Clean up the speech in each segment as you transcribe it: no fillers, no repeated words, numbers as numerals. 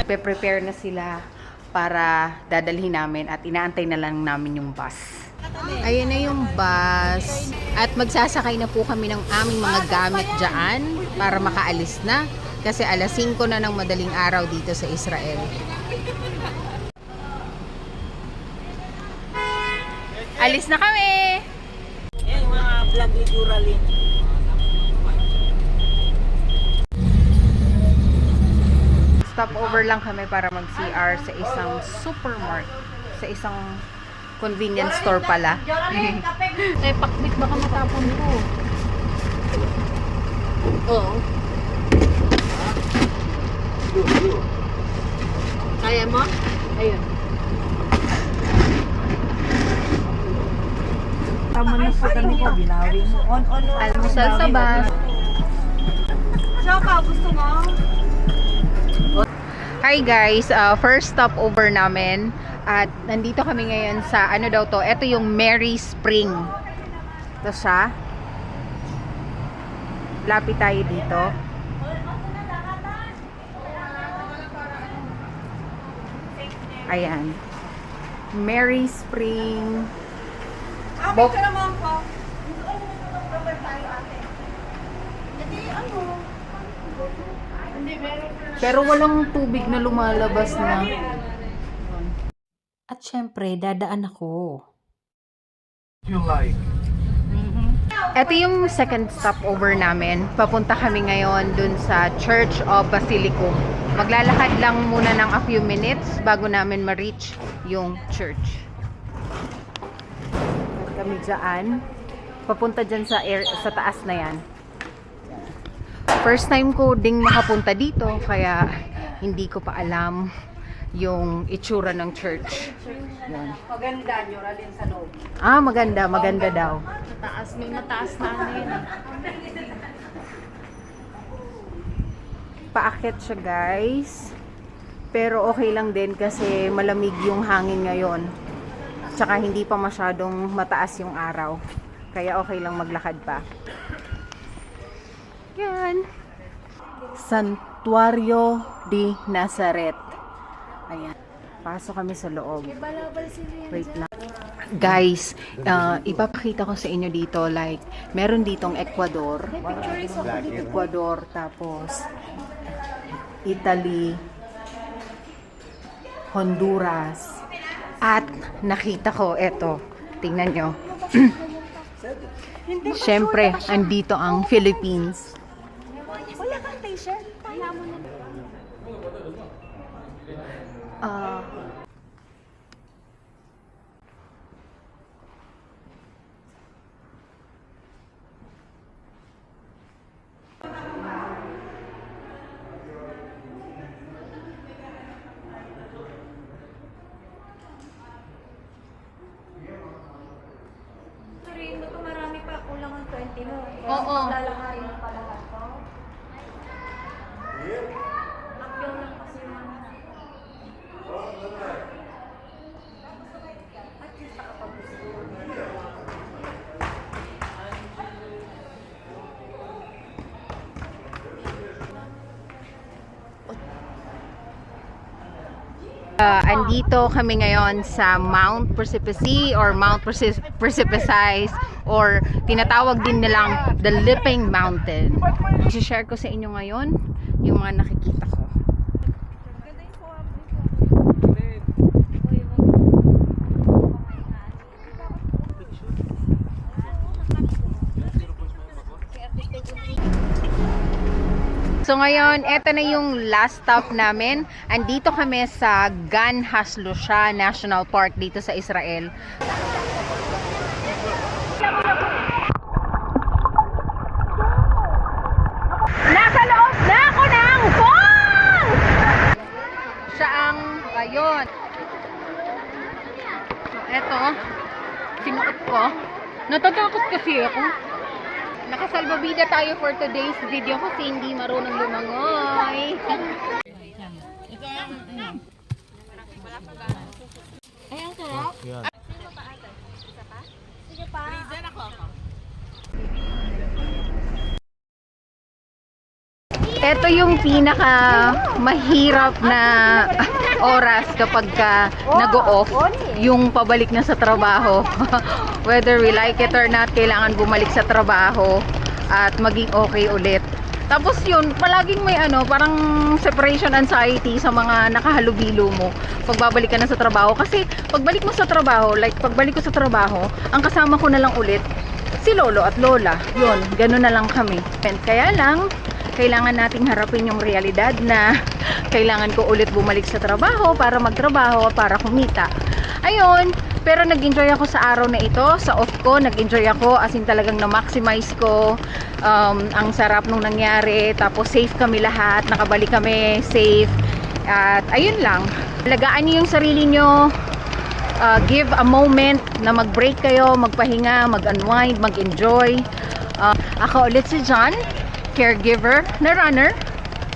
nagpe-prepare na sila para dadalhin namin at inaantay na lang namin yung bus. Ayan na yung bus at magsasakay na po kami ng aming mga gamit dyan para makaalis na kasi alas 5 na ng madaling araw dito sa Israel. Alis na kami! Ayan yung mga vlog ni Duralin. Stopover lang kami para mag-CR sa isang supermarket, sa isang convenience store pala. Eh, pakbit baka matapon ko. Oo. Kaya mo? Ayun. Tama na sa kami pa, binawi mo. On. Almusal sa bus. Saka, gusto mo? Hi guys, first stopover namin at nandito kami ngayon sa ano daw to, ito yung Mary Spring. Ito siya. Lapit tayo dito. Ayan. Mary Spring. Bok ka naman po. Pero walang tubig na lumalabas na. At syempre, dadaan ako. Ito yung second stopover namin. Papunta kami ngayon dun sa Church of Basilicum. Maglalakad lang muna ng a few minutes bago namin ma-reach yung church. At kami dyan. Papunta dyan sa taas na yan. First time ko ding makapunta dito kaya hindi ko pa alam yung itsura ng church. Yan. Maganda nyo, ralin sa loob. Ah, maganda daw. Mataas, may mataas na yun. Paakyat siya guys. Pero okay lang din kasi malamig yung hangin ngayon. Tsaka hindi pa masyadong mataas yung araw. Kaya okay lang maglakad pa. Yan. Santuario de Nazaret. Ayan. Pasok kami sa loob. Wait lang. Guys, ipapakita ko sa inyo dito, like, meron ditong Ecuador. Ecuador, tapos Italy, Honduras, at nakita ko, eto, tingnan nyo. Siyempre, andito ang Philippines. Wala kang t-shirt. Kaya mo na. Sorry, ito marami pa. Kulang ang 20 mo. Oo. Lalakarin mo pa lahat to. Upload lang kasi yung at least nakapag-gusto. Andito kami ngayon sa Mount Precipice or Mount Precipice or tinatawag din nilang The Leaping Mountain. I-share ko sa inyo ngayon yung mga nakikita ko. So ngayon, eto na yung last stop namin. Andito kami sa Gan Haslusha National Park dito sa Israel. Nasa loob na ako ng phone! Siya ang, ayun. So eto, sinuot ko. Natatakot kasi ako. Nakasalbabida tayo for today's video kasi hindi marunong lumangoy. Ay, ang sarap. Sige pa. Ito yung pinaka mahirap na oras kapag ka nag-off, yung pabalik na sa trabaho. Whether we like it or not, kailangan bumalik sa trabaho at maging okay ulit. Tapos yun, palaging may parang separation anxiety sa mga nakahalubilo mo pag babalik ka na sa trabaho. Kasi pagbalik mo sa trabaho, like pagbalik ko sa trabaho, ang kasama ko na lang ulit si lolo at lola. Yun, gano'n na lang kami. And kaya lang, kailangan nating harapin yung realidad na kailangan ko ulit bumalik sa trabaho para magtrabaho, para kumita. Ayun, pero nag-enjoy ako sa araw na ito, sa off ko, nag-enjoy ako, as in talagang na-maximize ko. Ang sarap nung nangyari, tapos safe kami lahat, nakabalik kami safe. At ayun lang, alagaan niyo yung sarili niyo. Give a moment na mag-break kayo, magpahinga, mag-unwind, mag-enjoy. Ako ulit si John, caregiver na runner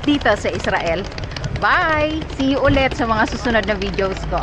dito sa Israel. Bye! See you ulit sa mga susunod na videos ko.